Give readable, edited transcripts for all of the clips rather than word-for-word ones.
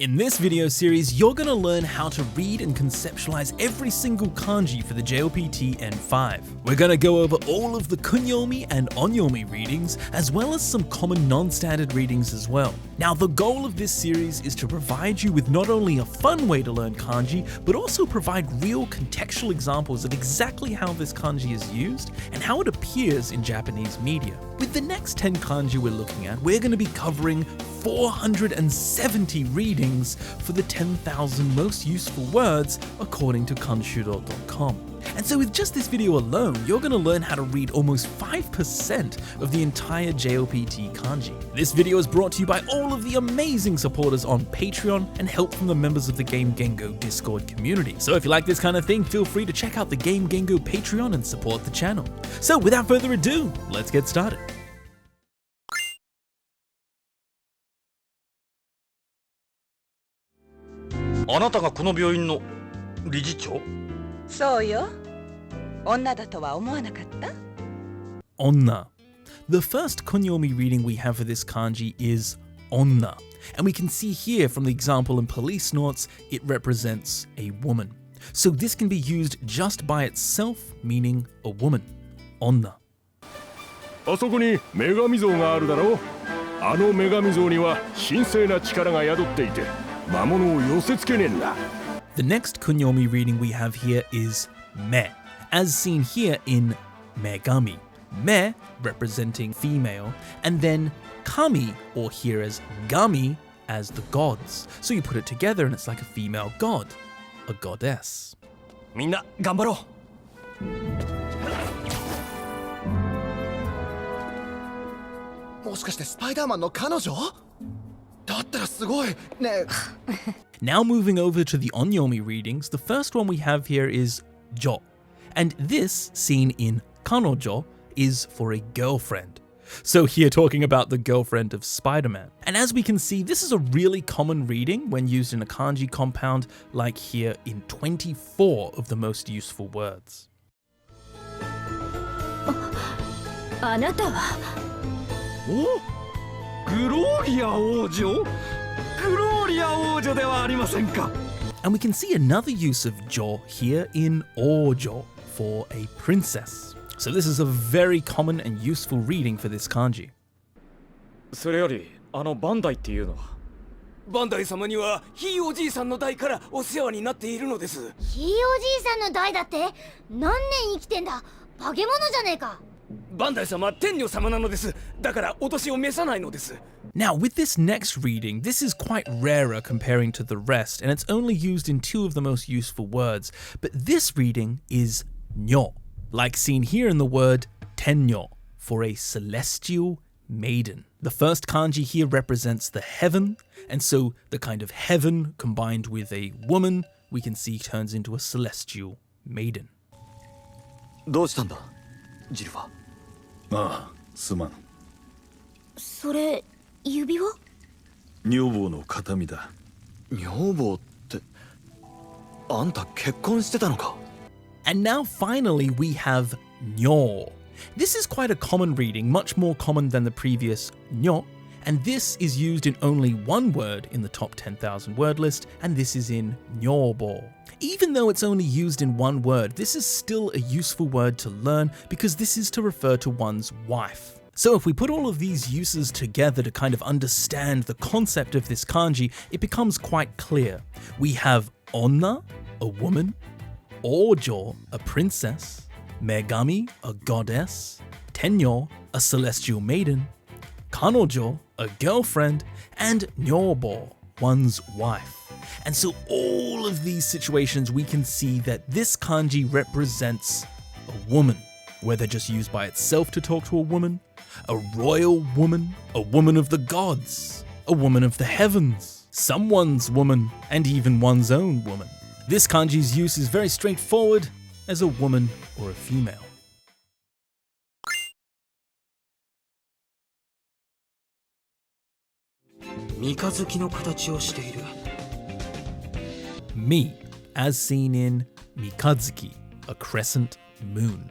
In this video series, you're going to learn how to read and conceptualize every single kanji for the JLPT N5. We're going to go over all of the kunyomi and onyomi readings, as well as some common non-standard readings as well. Now, the goal of this series is to provide you with not only a fun way to learn kanji, but also provide real contextual examples of exactly how this kanji is used and how it appears in Japanese media. With the next 10 kanji we're looking at, we're going to be covering 470 readings for the 10,000 most useful words according to kanshuro.com. And so with just this video alone, you're going to learn how to read almost 5% of the entire JLPT kanji. This video is brought to you by all of the amazing supporters on Patreon and help from the members of the Game Gengo Discord community. So if you like this kind of thing, feel free to check out the Game Gengo Patreon and support the channel. So without further ado, let's get started. あなたがこの病院の理事長？そうよ。女だとは思わなかった？ Onna. The first kunyomi reading we have for this kanji is onna, and we can see here from the example in Police Notes, it represents a woman. So this can be used just by itself, meaning a woman. Onna. あそこに女神像があるだろう。あの女神像には神聖な力が宿っていて。 The next kunyomi reading we have here is me, as seen here in megami. Me representing female, and then kami, or here as gami, as the gods. So you put it together and it's like a female god, a goddess. みんな頑張ろう。もしかしてスパイダーマンの彼女？ Now moving over to the onyomi readings, the first one we have here is jo, and this, seen in kanojo, is for a girlfriend. So here talking about the girlfriend of Spider-Man. And as we can see, this is a really common reading when used in a kanji compound, like here in 24 of the most useful words. あなたは？お？ グローリア王女？グローリア王女ではありませんか。 And we can see another use of jo here in ojo for a princess. So this is a very common and useful reading for this kanji. それよりバンダイっていうのは？バンダイ様にはひいおじいさんの代からお世話になっているのです。ひいおじいさんの代だって？何年生きてんだ？化け物じゃねえか。 バンダイ様は天女様なのです。だからお年を召さないのです。 Now with this next reading, this is quite rarer comparing to the rest, and it's only used in 2 of the most useful words. But this reading is nyo, like seen here in the word tennyo, for a celestial maiden. The first kanji here represents the heaven, and so the kind of heaven combined with a woman, we can see turns into a celestial maiden. どうしたんだ、ジルファ？ ああ、すまん。それ、指輪？女房の形見だ。女房って、あんた結婚してたのか？ And now finally we have nyo. This is quite a common reading, much more common than the previous nyo, and this is used in only one word in the top 10,000 word list, and this is in nyobo. Even though it's only used in one word, this is still a useful word to learn because this is to refer to one's wife. So if we put all of these uses together to kind of understand the concept of this kanji, it becomes quite clear. We have onna, a woman, ojo, a princess, megami, a goddess, tennyo, a celestial maiden, kanojo, a girlfriend, and nyobo, one's wife. And so all of these situations, we can see that this kanji represents a woman, whether just used by itself to talk to a woman, a royal woman, a woman of the gods, a woman of the heavens, someone's woman, and even one's own woman. This kanji's use is very straightforward as a woman or a female. Me, as seen in mikazuki, a crescent moon.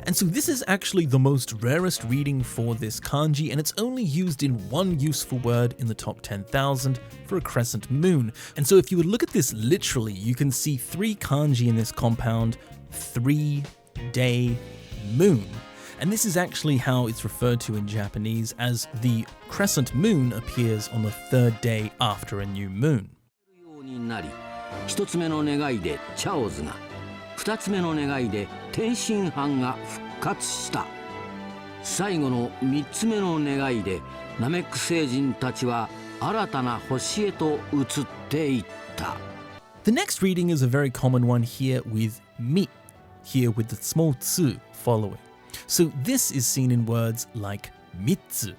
And so this is actually the most rarest reading for this kanji, and it's only used in one useful word in the top 10,000 for a crescent moon. And so if you would look at this literally, you can see 3 kanji in this compound, 3-day moon. And this is actually how it's referred to in Japanese, as the crescent moon appears on the 3rd day after a new moon. 1つ目の願いでチャオズが、2つ目の願いで天津飯が復活した。最後の3つ目の願いでナメック星人たちは新たな星へと移っていった。The next reading is a very common one here with mi, here with the small tsu following. So this is seen in words like mitsu,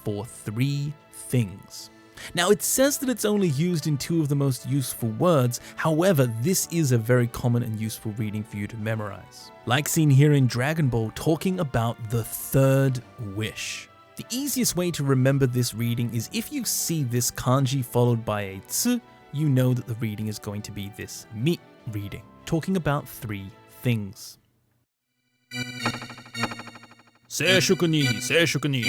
for 3 things. Now it says that it's only used in 2 of the most useful words, however this is a very common and useful reading for you to memorize. Like seen here in Dragon Ball talking about the 3rd wish. The easiest way to remember this reading is if you see this kanji followed by a tsu, you know that the reading is going to be this mi reading, talking about 3 things. 静粛に静粛に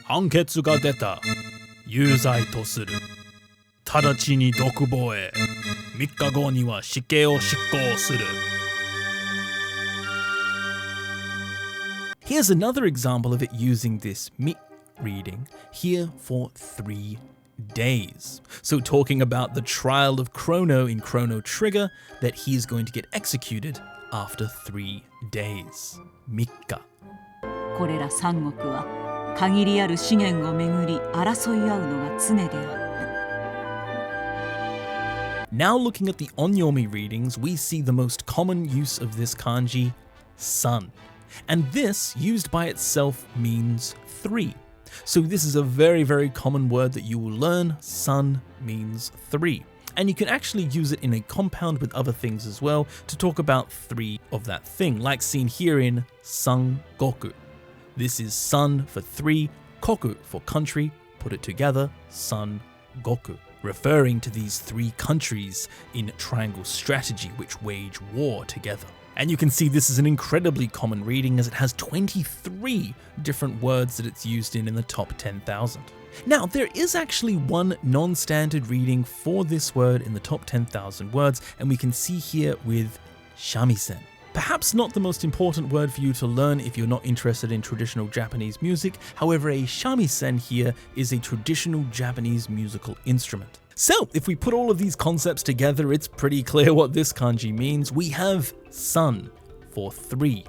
判決が出た有罪とする直ちに独房へ3日後には死刑を執行する Here's another example of it using this mi reading here for 3 days. So talking about the trial of Chrono in Chrono Trigger, that he is going to get executed after 3 days. 3日これら三国は限りある資源をめぐり争い合うのが常であった。 Now looking at the onyomi readings, we see the most common use of this kanji, sun. And this, used by itself, means 3. So this is a very, very common word that you will learn. Sun means 3. And you can actually use it in a compound with other things as well to talk about 3 of that thing, like seen here in Sangoku. This is sun for 3, koku for country, put it together, Sangoku, referring to these 3 countries in triangle strategy which wage war together. And you can see this is an incredibly common reading as it has 23 different words that it's used in the top 10,000. Now, there is actually one non-standard reading for this word in the top 10,000 words, and we can see here with shamisen. Perhaps not the most important word for you to learn if you're not interested in traditional Japanese music. However, a shamisen here is a traditional Japanese musical instrument. So, if we put all of these concepts together, it's pretty clear what this kanji means. We have sun for 3,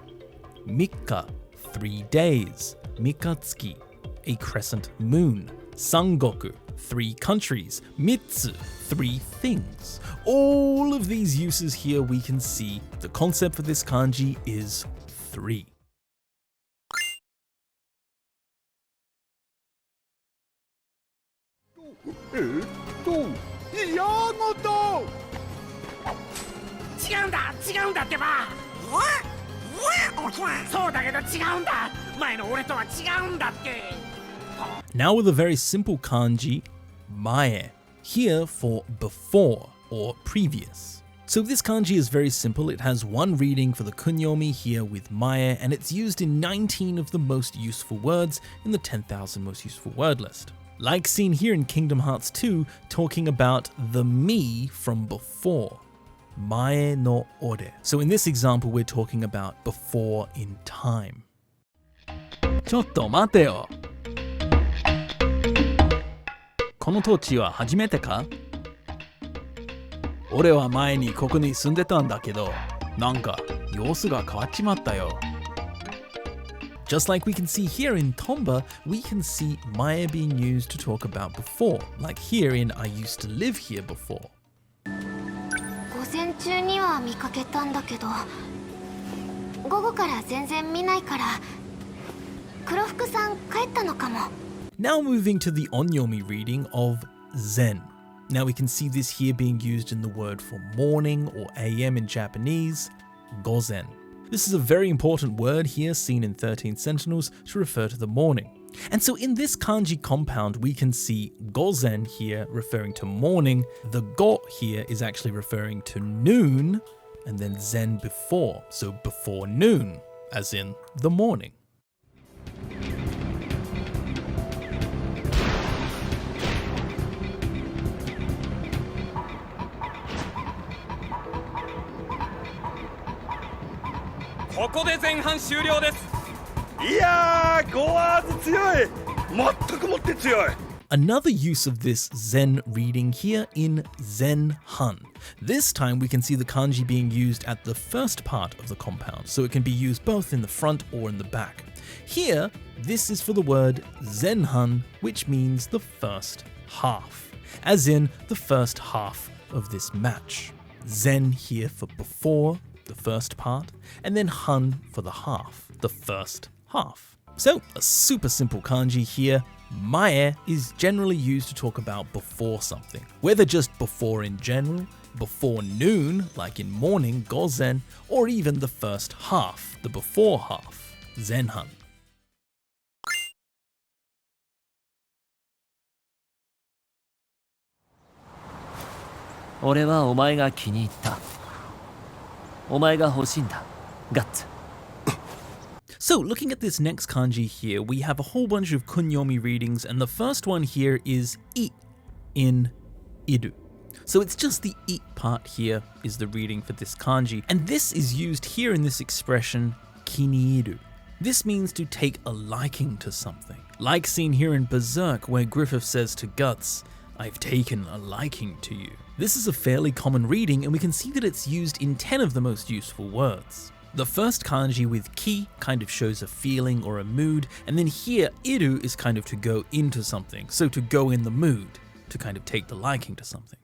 mikka, 3 days, mikatsuki, a crescent moon, sangoku, 3 countries, mitsu, 3 things. All of these uses here we can see the concept for this kanji is 3. Now with a very simple kanji, mae, here for before or previous. So this kanji is very simple. It has one reading for the kunyomi here with mae, and it's used in 19 of the most useful words in the 10,000 most useful word list. Like seen here in Kingdom Hearts 2, talking about the me from before. Mae no ore. So in this example, we're talking about before in time. ちょっと待てよこの土地は初めてか俺は前にここに住んでたんだけどなんか様子が変わっちまったよ Just like we can see here in Tomba, we can see mae being used to talk about before, like here in I used to live here before. 午前中には見かけたんだけど午後から全然見ないから黒服さん帰ったのかも Now moving to the onyomi reading of zen. Now we can see this here being used in the word for morning or AM in Japanese, gozen. This is a very important word here seen in 13 Sentinels to refer to the morning. And so in this kanji compound, we can see gozen here referring to morning. The go here is actually referring to noon, and then zen before, so before noon, as in the morning. Another use of this Zen reading here in Zen Han. This time we can see the kanji being used at the first part of the compound, so it can be used both in the front or in the back. Here, this is for the word Zenhan, which means the first half, as in the first half of this match. Zen here for before, the first part, and then Han for the half, the first half. So, a super simple kanji here. Mae is generally used to talk about before something, whether just before in general, before noon, like in morning, gozen, or even the first half, the before half, zenhan. So looking at this next kanji here, we have a whole bunch of kunyomi readings, and the first one here is I in iru. So it's just the I part here is the reading for this kanji, and this is used here in this expression kiniiru. This means to take a liking to something, like seen here in Berserk where Griffith says to Guts, "I've taken a liking to you." This is a fairly common reading, and we can see that it's used in 10 of the most useful words. The first kanji with ki kind of shows a feeling or a mood, and then here iru is kind of to go into something, so to go in the mood, to kind of take the liking to something.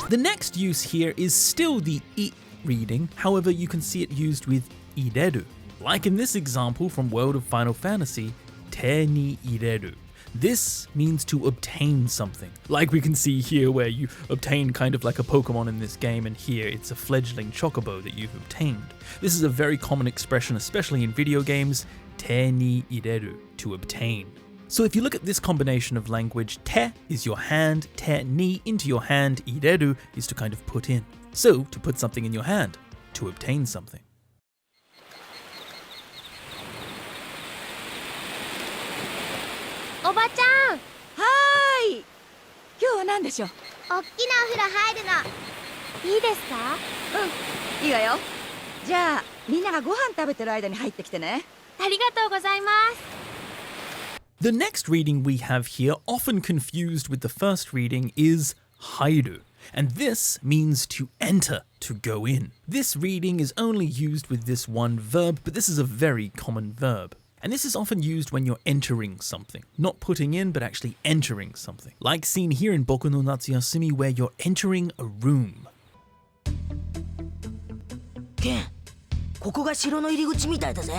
The next use here is still the I reading, however you can see it used with ireru. Like in this example from World of Final Fantasy, te ni ireru. This means to obtain something. Like we can see here where you obtain kind of like a Pokemon in this game, and here it's a fledgling chocobo that you've obtained. This is a very common expression, especially in video games, te ni ireru, to obtain. So if you look at this combination of language, te is your hand, te ni into your hand, ireru is to kind of put in. So to put something in your hand, to obtain something. Oba-chan! Hi! 今日は何でしょう? おっきなお風呂入るの。いいですか? いいわよ。じゃあ、みんながご飯食べてる間に入ってきてね。ありがとうございます。The next reading we have here, often confused with the first reading, is hairu, and this means to enter, to go in. This reading is only used with this one verb, but this is a very common verb. And this is often used when you're entering something, not putting in, but actually entering something. Like seen here in Boku no Natsuyasumi, where you're entering a room. Ken, ここが城の入り口みたいだぜ。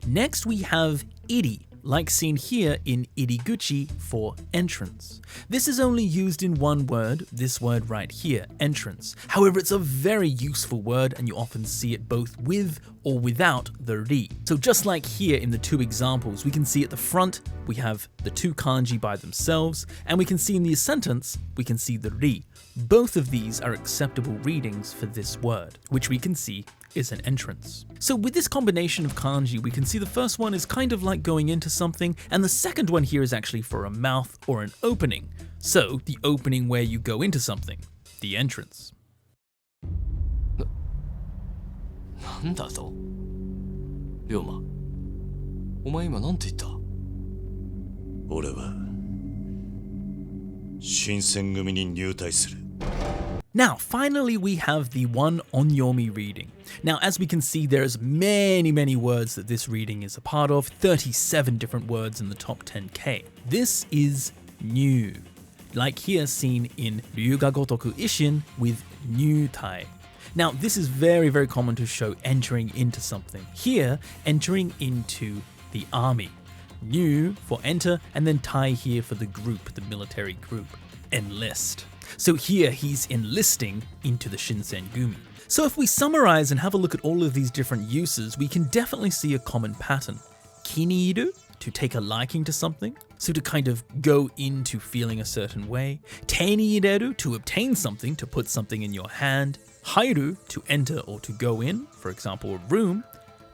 Next we have iri, like seen here in iriguchi for entrance. This is only used in one word, this word right here, entrance. However, it's a very useful word, and you often see it both with or without the ri. So just like here in the two examples, we can see at the front, we have the two kanji by themselves, and we can see in the sentence, we can see the ri. Both of these are acceptable readings for this word, which we can see is an entrance. So with this combination of kanji, we can see the first one is kind of like going into something, and the second one here is actually for a mouth or an opening. So the opening where you go into something, the entrance. なんだと? 龍馬、お前今なんて言った? 俺は新選組に入隊する。 Now, finally, we have the one onyomi reading. Now, as we can see, there's many words that this reading is a part of, 37 different words in the top 10k. This is new, like here seen in Ryuga Gotoku Ishin with new tai. Now, this is very common to show entering into something. Here, entering into the army. New for enter, and then tai here for the group, the military group. Enlist. So here he's enlisting into the Shinsengumi. So if we summarize and have a look at all of these different uses, we can definitely see a common pattern. Kiniiru, to take a liking to something, so to kind of go into feeling a certain way. Teiniireru, to obtain something, to put something in your hand. Hairu, to enter or to go in, for example, a room.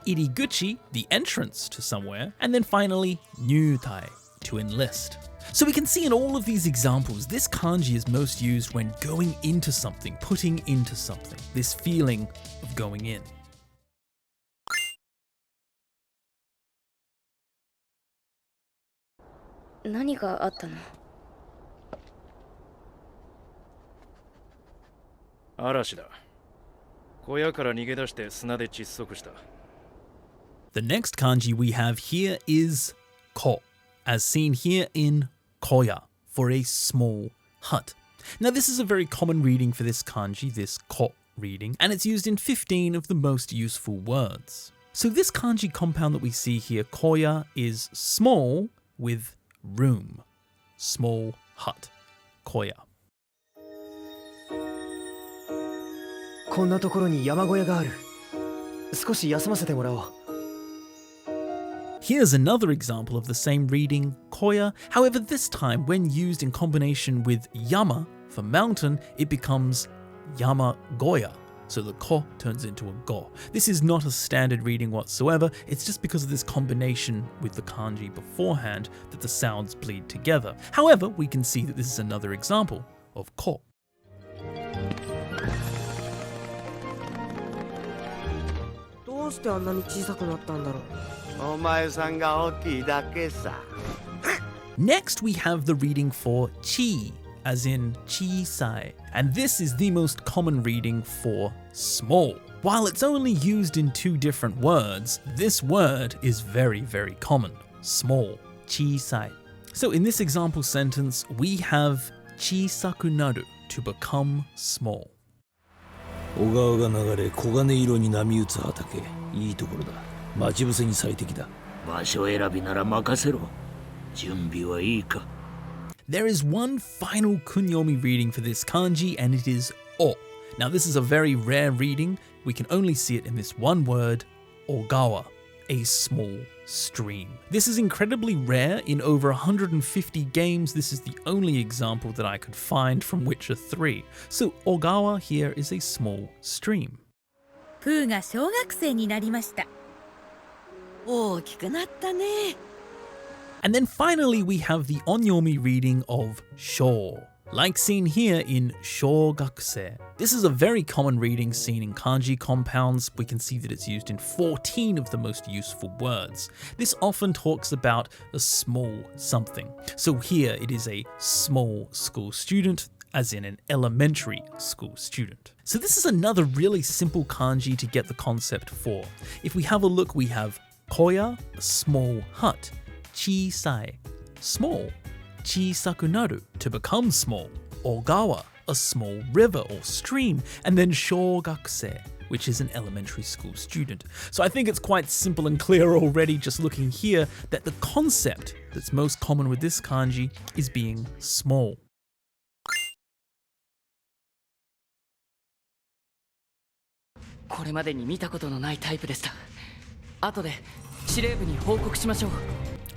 Iriguchi, the entrance to somewhere. And then finally, nyutai, to enlist. So we can see in all of these examples, this kanji is most used when going into something, putting into something, this feeling of going in. The next kanji we have here is ko, as seen here in koya, for a small hut. Now this is a very common reading for this kanji, this ko reading, and it's used in 15 of the most useful words. So this kanji compound that we see here, koya, is small with room. Small hut. Koya. こんなところに山小屋がある。少し休ませてもらおう。 Here's another example of the same reading, koya. However, this time, when used in combination with yama for mountain, it becomes yamagoya. So the ko turns into a go. This is not a standard reading whatsoever. It's just because of this combination with the kanji beforehand that the sounds bleed together. However, we can see that this is another example of ko. どうしてあんなに小さくなったんだろう。 Next, we have the reading for chi, as in chisai, and this is the most common reading for small. While it's only used in 2 different words, this word is very, very common. Small, chisai. So in this example sentence, we have chisaku naru, to become small. 小川が流れ黄金色に波打つ畑、いいところだ。待ち伏せに最適だ。場所選びなら任せろ。準備はいいか。 There is one final kunyomi reading for this kanji, and it is o. Now this is a very rare reading. We can only see it in this one word, ogawa, a small stream. This is incredibly rare. In over 150 games, this is the only example that I could find from Witcher 3. So ogawa here is a small stream. プーが小学生になりました。大きくなったね。 And then finally, we have the onyomi reading of sho, like seen here in shogakuse. This is a very common reading seen in kanji compounds. We can see that it's used in 14 of the most useful words. This often talks about a small something. So here it is a small school student, as in an elementary school student. So this is another really simple kanji to get the concept for. If we have a look, we have koya, a small hut. Chisai, small. Chisaku naru, to become small. Ogawa, a small river or stream. And then shogakuse, which is an elementary school student. So I think it's quite simple and clear already just looking here that the concept that's most common with this kanji is being small. これまでに見たことのないタイプでした。後で司令部に報告しましょう。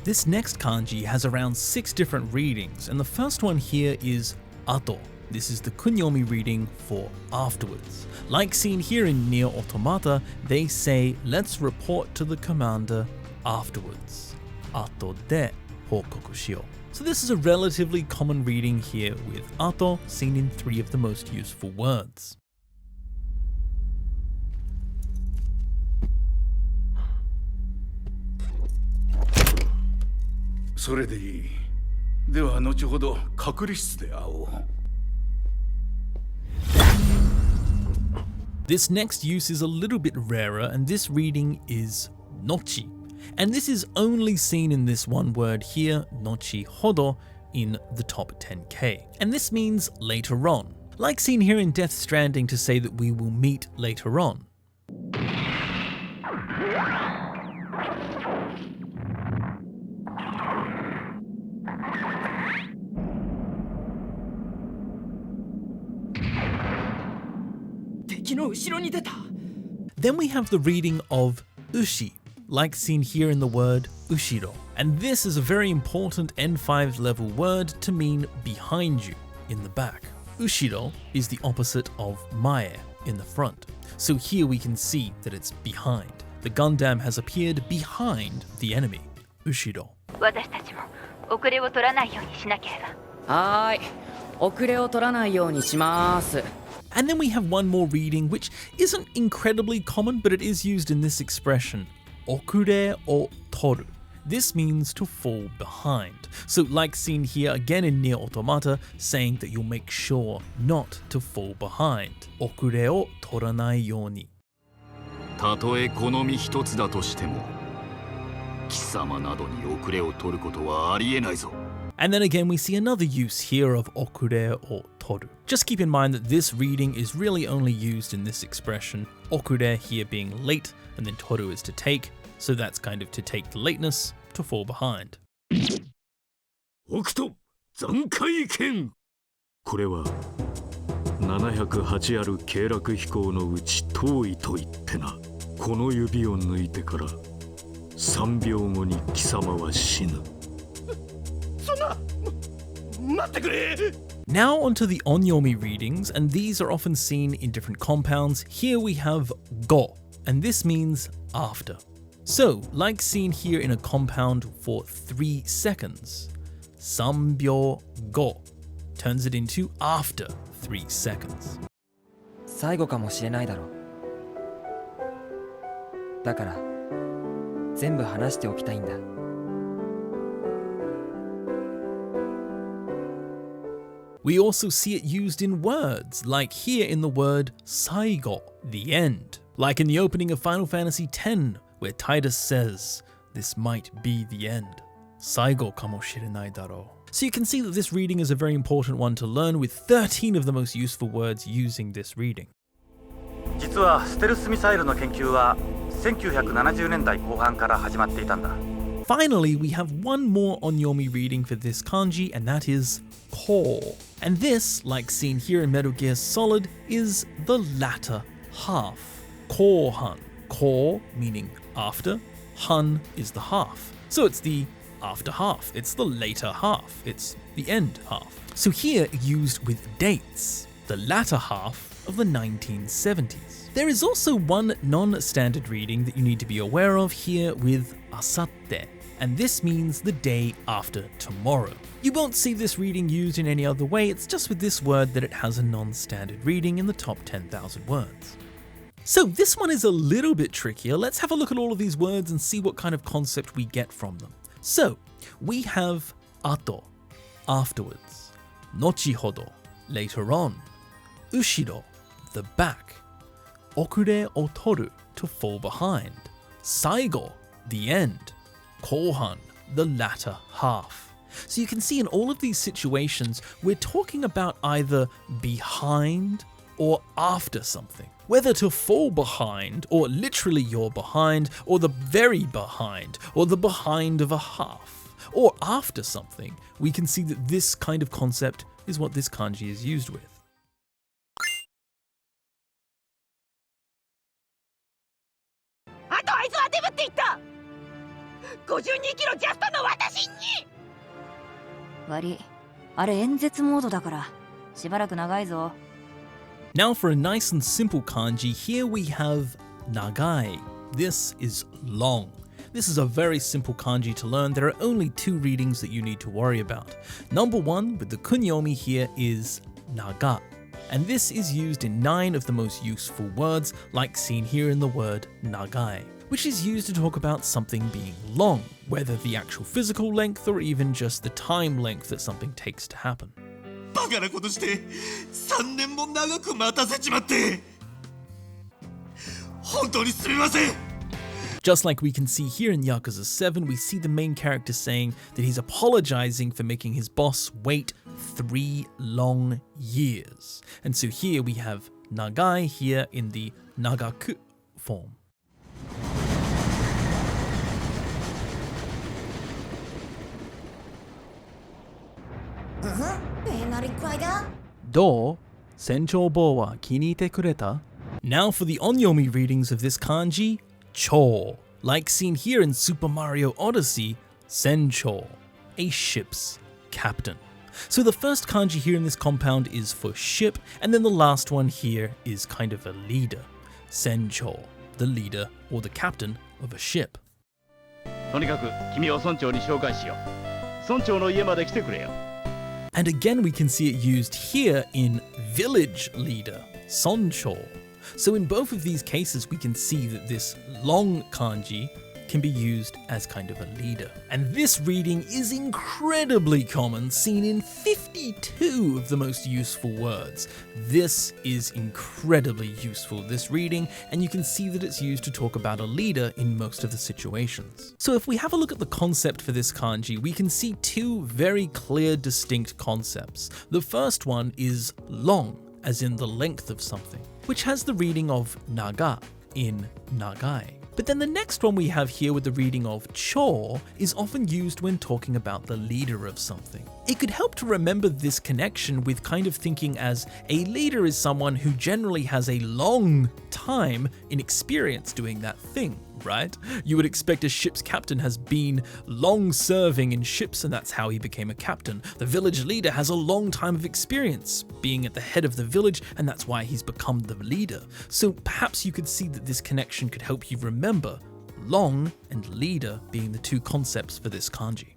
This next kanji has around 6 different readings, and the first one here is ato. This is the kunyomi reading for afterwards. Like seen here in Nier Automata, they say, let's report to the commander afterwards. Ato de hokoku shio. So this is a relatively common reading here with ato, seen in 3 of the most useful words. それでいい。では後ほど隔離室で会おう。 This next use is a little bit rarer, and this reading is nochi. And this is only seen in this one word here, nochi hodo, in the top 10k. And this means later on. Like seen here in Death Stranding to say that we will meet later on. の後ろに出た。 Then we have the reading of ushi, like seen here in the word ushiro. And this is a very important N5 level word to mean behind you, in the back. Ushiro is the opposite of mae, in the front. So here we can see that it's behind. The Gundam has appeared behind the enemy, ushiro. 私たちも遅れを取らないようにしなければ。はーい、遅れを取らないようにします。 And then we have one more reading which isn't incredibly common, but it is used in this expression, okure o toru. This means to fall behind. So like seen here again in Nier Automata, saying that you'll make sure not to fall behind. Okure o toranai yoni. たとえこの身一つだとしても、貴様などに遅れを取ることはありえないぞ。 And then again we see another use here of okure o toru. Just keep in mind that this reading is really only used in this expression, okure here being late and then toru is to take, so that's kind of to take the lateness, to fall behind. 北斗残海剣。これは708ある経絡飛行のうち遠いと言ってな。この指を抜いてから3秒後に貴様は死ぬ。 Now onto the onyomi readings, and these are often seen in different compounds. Here we have go, and this means after. So, like seen here in a compound for 3 seconds, 3秒後 turns it into after 3 seconds. 最後かもしれないだろう。だから全部話しておきたいんだ。 We also see it used in words, like here in the word saigo, the end. Like in the opening of Final Fantasy X, where Tidus says, this might be the end. Saigo kamoshirenai daro. So you can see that this reading is a very important one to learn, with 13 of the most useful words using this reading. 実はステルスミサイルの研究は1970年代後半から始まっていたんだ。 Finally, we have one more onyomi reading for this kanji, and that is ko. And this, like seen here in Metal Gear Solid, is the latter half. Ko-han. Ko meaning after, han is the half. So it's the after half, it's the later half, it's the end half. So here used with dates, the latter half of the 1970s. There is also one non-standard reading that you need to be aware of here with asatte, and this means the day after tomorrow. You won't see this reading used in any other way, it's just with this word that it has a non-standard reading in the top 10,000 words. So this one is a little bit trickier. Let's have a look at all of these words and see what kind of concept we get from them. So we have ato, afterwards, nochihodo, later on, ushiro, the back, okure o toru, to fall behind, saigo, the end, kohan, the latter half. So you can see in all of these situations, we're talking about either behind or after something. Whether to fall behind, or literally you're behind, or the very behind, or the behind of a half, or after something, we can see that this kind of concept is what this kanji is used with. Now for a nice and simple kanji, here we have nagai. This is long. This is a very simple kanji to learn. There are only 2 readings that you need to worry about. Number 1 with the kunyomi here is naga. And this is used in 9 of the most useful words, like seen here in the word nagai, which is used to talk about something being long, whether the actual physical length or even just the time length that something takes to happen. バカなことして3年も長く待たせちまって本当にすみません Just like we can see here in Yakuza 7, we see the main character saying that he's apologizing for making his boss wait 3 long years. And so here we have nagai here in the nagaku form. Do, senchou bo wa kiniite kureta? Now for the onyomi readings of this kanji, cho. Like seen here in Super Mario Odyssey, sencho, a ship's captain. So the first kanji here in this compound is for ship, and then the last one here is kind of a leader, sencho, the leader or the captain of a ship. とにかく君を村長に紹介しよう。村長の家まで来てくれよ。And again we can see it used here in village leader, soncho. So in both of these cases we can see that this long kanji can be used as kind of a leader. And this reading is incredibly common, seen in 52 of the most useful words. This is incredibly useful, this reading, and you can see that it's used to talk about a leader in most of the situations. So if we have a look at the concept for this kanji, we can see two very clear, distinct concepts. The first one is long, as in the length of something, which has the reading of naga in nagai. But then the next one we have here with the reading of cho is often used when talking about the leader of something. It could help to remember this connection with kind of thinking as a leader is someone who generally has a long time in experience doing that thing, right? You would expect a ship's captain has been long serving in ships and that's how he became a captain. The village leader has a long time of experience being at the head of the village and that's why he's become the leader. So perhaps you could see that this connection could help you remember long and leader being the two concepts for this kanji.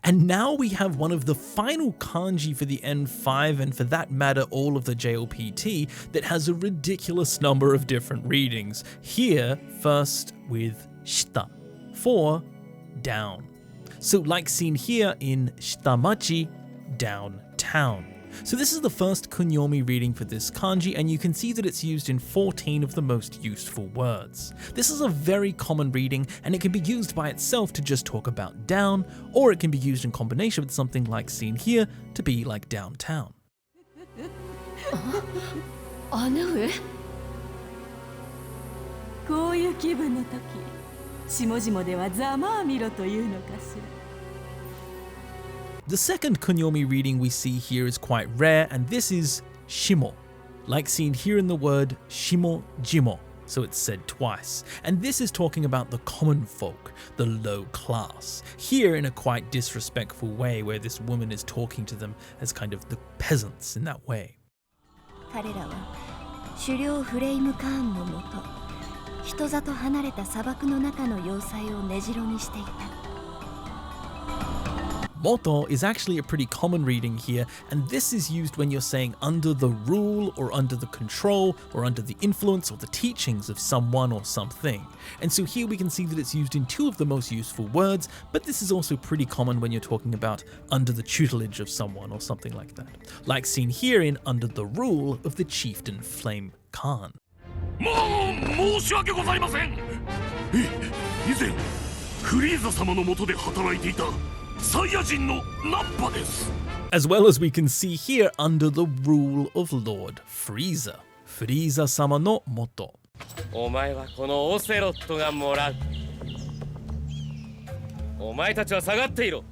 And now we have one of the final kanji for the N5 and for that matter all of the JLPT that has a ridiculous number of different readings. Here, first with shita, for down. So like seen here in shitamachi, downtown. So this is the first kunyomi reading for this kanji and you can see that it's used in 14 of the most useful words. This is a very common reading and it can be used by itself to just talk about down, or it can be used in combination with something like seen here to be like downtown. こういう気分の時、下々ではざまあみろというのかしら。 The second kunyomi reading we see here is quite rare, and this is shimo, like seen here in the word shimo jimo, so it's said twice. And this is talking about the common folk, the low class, here in a quite disrespectful way where this woman is talking to them as kind of the peasants in that way. 彼らは狩猟フレイムカーンのもと、人里離れた砂漠の中の要塞を根城にしていた。 Moto is actually a pretty common reading here, and this is used when you're saying under the rule or under the control or under the influence or the teachings of someone or something. And so here we can see that it's used in two of the most useful words, but this is also pretty common when you're talking about under the tutelage of someone or something like that. Like seen here in under the rule of the chieftain Flame Khan. 申し訳ございません。以前フリーザ様の下で働いていた As well as we can see here under the rule of Lord Frieza, Frieza sama no moto. お前はこのオセロットがもらう。お前たちは下がっていろ。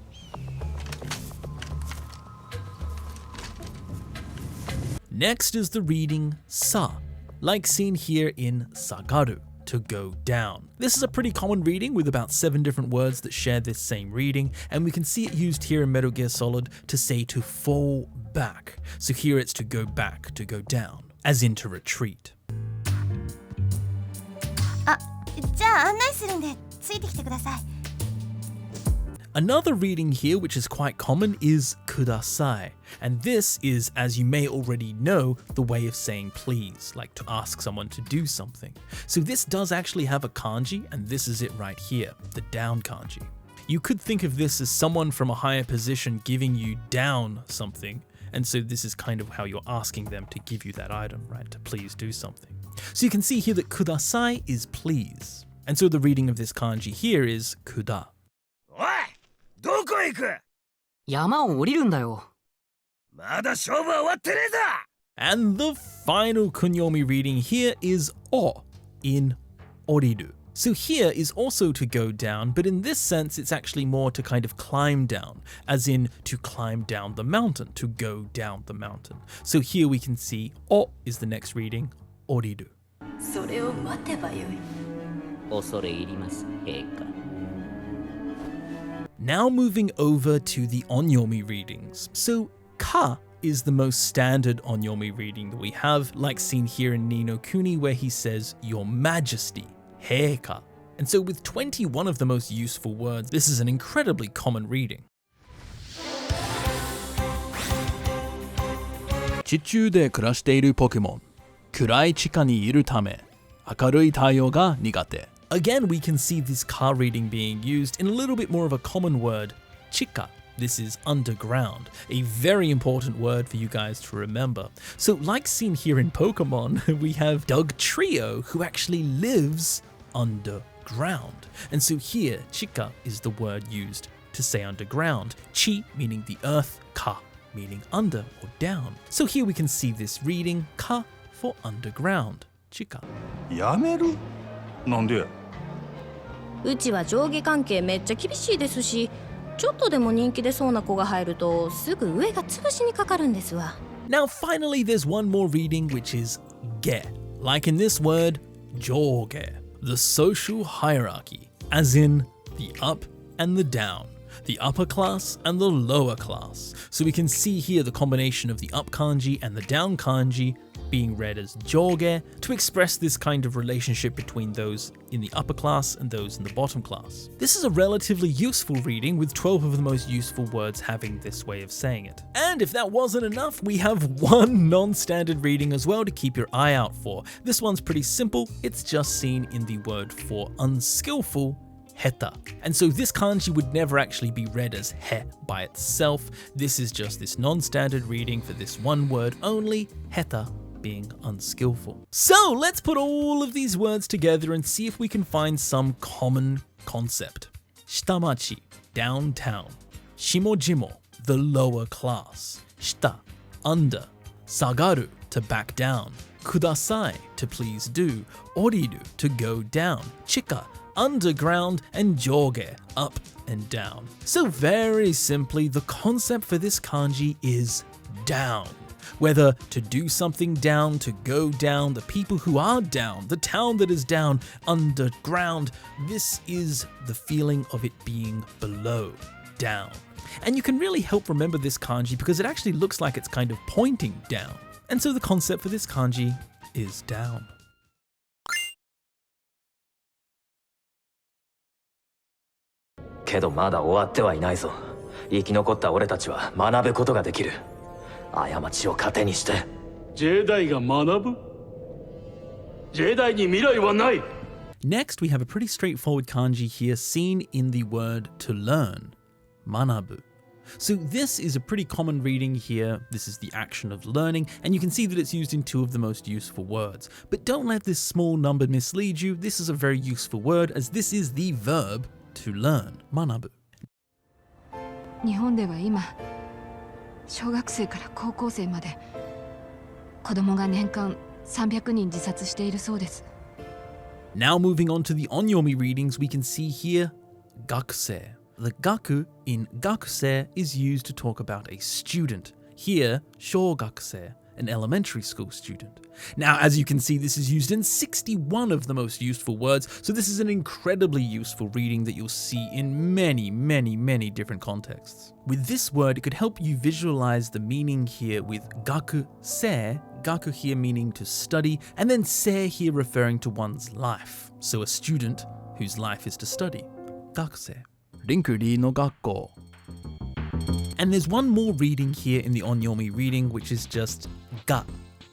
Next is the reading sa, like seen here in sagaru, to go down. This is a pretty common reading with about 7 different words that share this same reading, and we can see it used here in Metal Gear Solid to say to fall back. So here it's to go back, to go down, as in to retreat. あ、じゃあ案内するんでついてきてください。 Another reading here, which is quite common, is kudasai. And this is, as you may already know, the way of saying please, like to ask someone to do something. So this does actually have a kanji, and this is it right here, the down kanji. You could think of this as someone from a higher position giving you down something, and so this is kind of how you're asking them to give you that item, right, to please do something. So you can see here that kudasai is please. And so the reading of this kanji here is kuda. どこへ行く？山を降りるんだよ。まだ勝負は終わってねえぞ。 And the final kunyomi reading here is o in oriru. So here is also to go down, but in this sense it's actually more to kind of climb down, as in to climb down the mountain, to go down the mountain. So here we can see o is the next reading, oriru. Now moving over to the onyomi readings. So ka is the most standard onyomi reading that we have, like seen here in Ni no Kuni where he says Your Majesty, Heika. And so with 21 of the most useful words, this is an incredibly common reading. 地中で暮らしているポケモン、暗い地下にいるため、明るい太陽が苦手。 Again, we can see this ka reading being used in a little bit more of a common word, chika. This is underground, a very important word for you guys to remember. So like seen here in Pokemon, we have Dugtrio who actually lives underground. And so here, chika is the word used to say underground. Chi meaning the earth, ka meaning under or down. So here we can see this reading, ka for underground, chika. やめる? なんで? うちは上下関係めっちゃ厳しいですし、ちょっとでも人気出そうな子が入るとすぐ上が潰しにかかるんですわ。Now finally there's one more reading which is ge. Like in this word, joge, the social hierarchy, as in the up and the down, the upper class and the lower class. So we can see here the combination of the up kanji and the down kanji being read as joge to express this kind of relationship between those in the upper class and those in the bottom class. This is a relatively useful reading with 12 of the most useful words having this way of saying it. And if that wasn't enough, we have one non-standard reading as well to keep your eye out for. This one's pretty simple, it's just seen in the word for unskillful, heta. And so this kanji would never actually be read as he by itself. This is just this non-standard reading for this one word only, heta, being unskillful. So let's put all of these words together and see if we can find some common concept. Shitamachi, downtown. Shimojimo, the lower class. Shita, under. Sagaru, to back down. Kudasai, to please do. Oriru, to go down. Chika, underground, and joge, up and down. So very simply, the concept for this kanji is down. Whether to do something down, to go down, the people who are down, the town that is down, underground, this is the feeling of it being below, down. And you can really help remember this kanji because it actually looks like it's kind of pointing down. And so the concept for this kanji is down. けどまだ終わってはいないぞ。生き残った俺たちは学ぶことができる。過ちを糧にして。ジェダイが学ぶ？ジェダイに未来はない。 Next, we have a pretty straightforward kanji here seen in the word to learn, manabu. So this is a pretty common reading here. This is the action of learning, and you can see that it's used in two of the most useful words. But don't let this small number mislead you. This is a very useful word as this is the verb to learn, manabu. 日本では今、小学生から高校生まで子供が年間300人自殺しているそうです。 Now moving on to the onyomi readings, we can see here gakusei. The gaku in gakusei is used to talk about a student. Here, shogakusei, an elementary school student. Now, as you can see, this is used in 61 of the most useful words, so this is an incredibly useful reading that you'll see in many, many, many different contexts. With this word, it could help you visualize the meaning here with gakusei, gaku here meaning to study, and then sei here referring to one's life. So a student whose life is to study. Gakusei. Rinkuri no gakko. And there's one more reading here in the onyomi reading, which is just ga,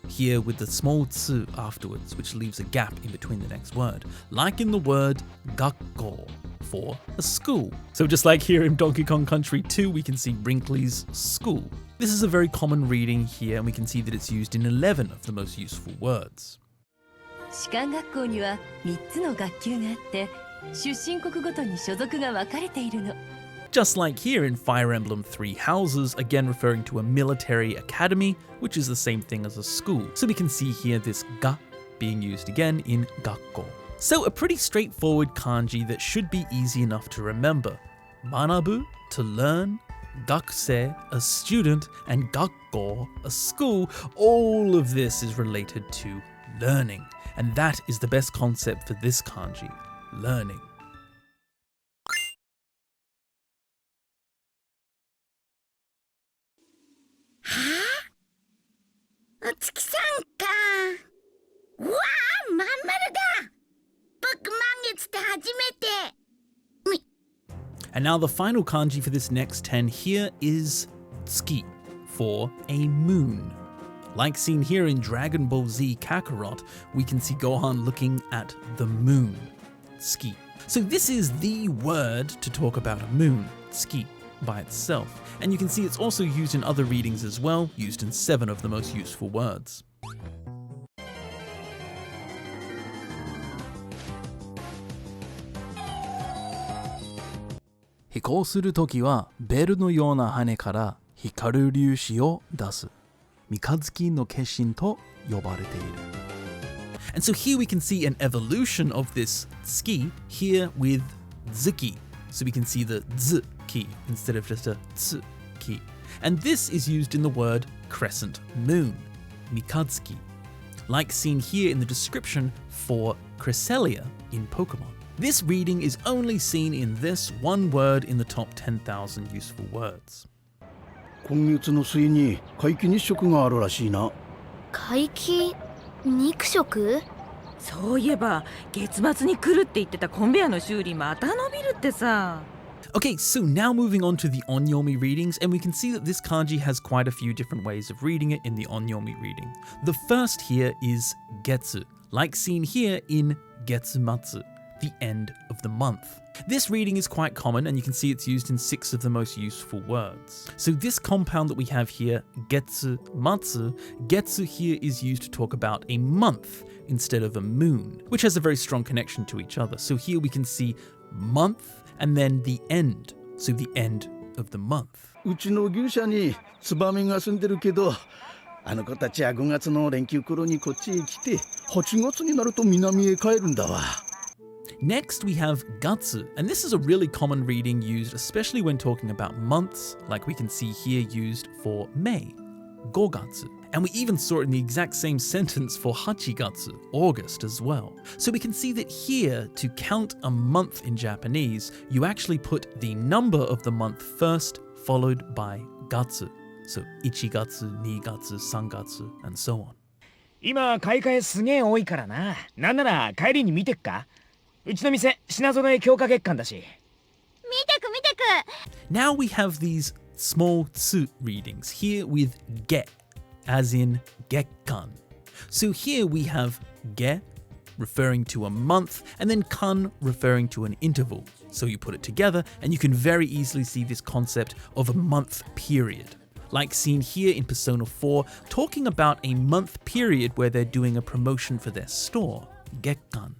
here with the small tsu afterwards, which leaves a gap in between the next word, like in the word gakko, for a school. So just like here in Donkey Kong Country 2, we can see Brinkley's school. This is a very common reading here, and we can see that it's used in 11 of the most useful words. 士官学校には3つの学級があって、出身国ごとに所属が分かれているの。 Just like here in Fire Emblem Three Houses, again referring to a military academy, which is the same thing as a school. So we can see here this ga being used again in gakko. So a pretty straightforward kanji that should be easy enough to remember. Manabu, to learn, gakusei, a student, and gakko, a school. All of this is related to learning. And that is the best concept for this kanji, learning. And now the final kanji for this next 10 here is tsuki, for a moon. Like seen here in Dragon Ball Z Kakarot, we can see Gohan looking at the moon, tsuki. So this is the word to talk about a moon, tsuki, by itself. And you can see it's also used in other readings as well, used in 7 of the most useful words. 飛行するときはベルのような羽から光る粒子を出す。三日月の化身と呼ばれている。And so here we can see an evolution of this tsuki here with zuki. So we can see the z key instead of just a ts key. And this is used in the word crescent moon, mikatsuki, like seen here in the description for Cresselia in Pokemon. This reading is only seen in this one word in the top 10,000 useful words. 今月の末に皆既日食があるらしいな。皆既肉食？そういえば月末に来るって言ってたコンベヤの修理また伸びるってさ。Okay, so now moving on to the onyomi readings, and we can see that this kanji has quite a few different ways of reading it in the onyomi reading. The first here is getsu, like seen here in getsumatsu, the end of the month. This reading is quite common, and you can see it's used in 6 of the most useful words. So this compound that we have here, getsumatsu, getsu here is used to talk about a month instead of a moon, which has a very strong connection to each other. So here we can see month and then the end, so the end of the month. うちの牛舎にツバメが住んでるけど、あの子たちは5月の連休頃にこっちへ来て、8月になると南へ帰るんだわ。Next we have gatsu, and this is a really common reading used especially when talking about months, like we can see here used for May, gogatsu. And we even saw it in the exact same sentence for hachigatsu, August as well. So we can see that here, to count a month in Japanese, you actually put the number of the month first, followed by gatsu. So ichigatsu, nigatsu, sangatsu, and so on. 今買い替えすげえ多いからな。なんなら帰りに見てっか。うちの店品揃え強化月間だし。見てく見てく。 Now we have these small tsu readings here with ge, as in gekkan. So here we have ge, referring to a month, and then kan, referring to an interval. So you put it together, and you can very easily see this concept of a month period. Like seen here in Persona 4, talking about a month period where they're doing a promotion for their store, gekkan.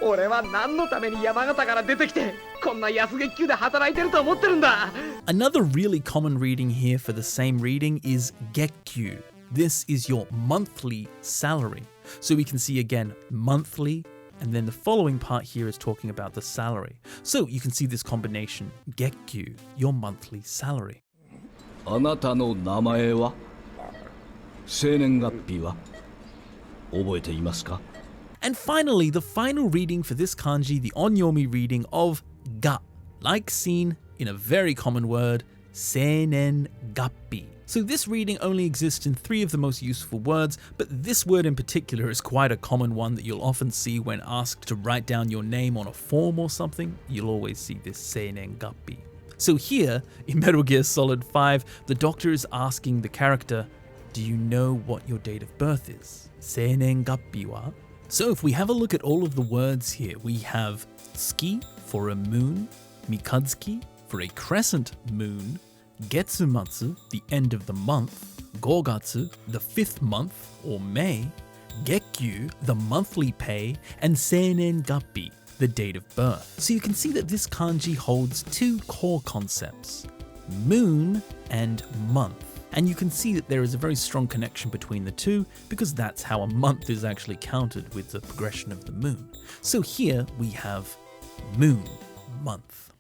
俺は何のために山形から出てきてこんな安月給で働いてると思ってるんだ。 Another really common reading here for the same reading is gekkyu. This is your monthly salary. So we can see again monthly, and then the following part here is talking about the salary. So you can see this combination, gekkyu, your monthly salary. あなたの名前は？生年月日は？覚えていますか？ And finally, the final reading for this kanji, the onyomi reading of ga, like seen in a very common word, seinen gappi. So this reading only exists in 3 of the most useful words, but this word in particular is quite a common one that you'll often see when asked to write down your name on a form or something. You'll always see this seinen gappi. So here, in Metal Gear Solid 5, the doctor is asking the character, do you know what your date of birth is? Seinen gappi wa? So if we have a look at all of the words here, we have tsuki for a moon, mikatsuki for a crescent moon, getsumatsu, the end of the month, gogatsu, the 5th month or May, gekkyu, the monthly pay, and seinen gappi, the date of birth. So you can see that this kanji holds 2 core concepts, moon and month. And you can see that there is a very strong connection between the two because that's how a month is actually counted with the progression of the moon. So here we have moon month.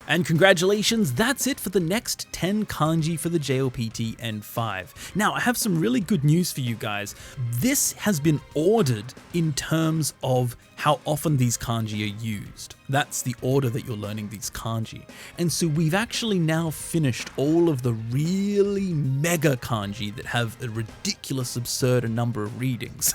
And congratulations, that's it for the next 10 kanji for the JLPT N5. Now, I have some really good news for you guys. This has been ordered in terms of how often these kanji are used. That's the order that you're learning these kanji. And so we've actually now finished all of the really mega kanji that have a ridiculous, absurd number of readings.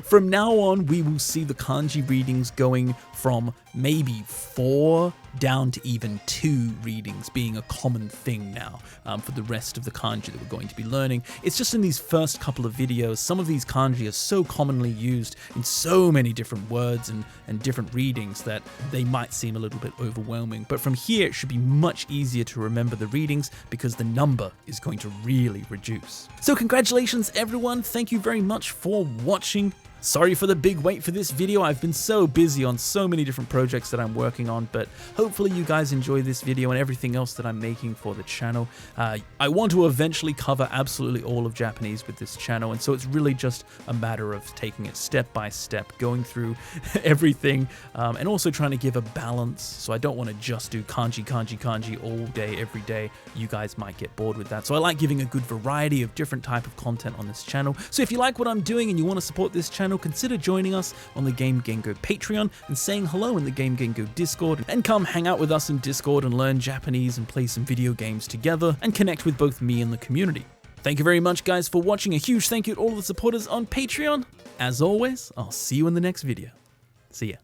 From now on, we will see the kanji readings going from maybe 4 down to even 2 readings being a common thing now for the rest of the kanji that we're going to be learning. It's just in these first couple of videos, some of these kanji are so commonly used in so many different words and different readings that they might seem a little bit overwhelming. But from here, it should be much easier to remember the readings because the number is going to really reduce. So congratulations everyone, thank you very much for watching. Sorry for the big wait for this video. I've been so busy on so many different projects that I'm working on, but hopefully you guys enjoy this video and everything else that I'm making for the channel. I want to eventually cover absolutely all of Japanese with this channel, and so it's really just a matter of taking it step by step, going through everything, and also trying to give a balance. So I don't want to just do kanji, kanji, kanji all day, every day. You guys might get bored with that. So I like giving a good variety of different type of content on this channel. So if you like what I'm doing and you want to support this channel, consider joining us on the Game Gengo Patreon and saying hello in the Game Gengo Discord, and come hang out with us in Discord and learn Japanese and play some video games together and connect with both me and the community. Thank you very much guys for watching. A huge thank you to all the supporters on Patreon. As always, I'll see you in the next video. See ya.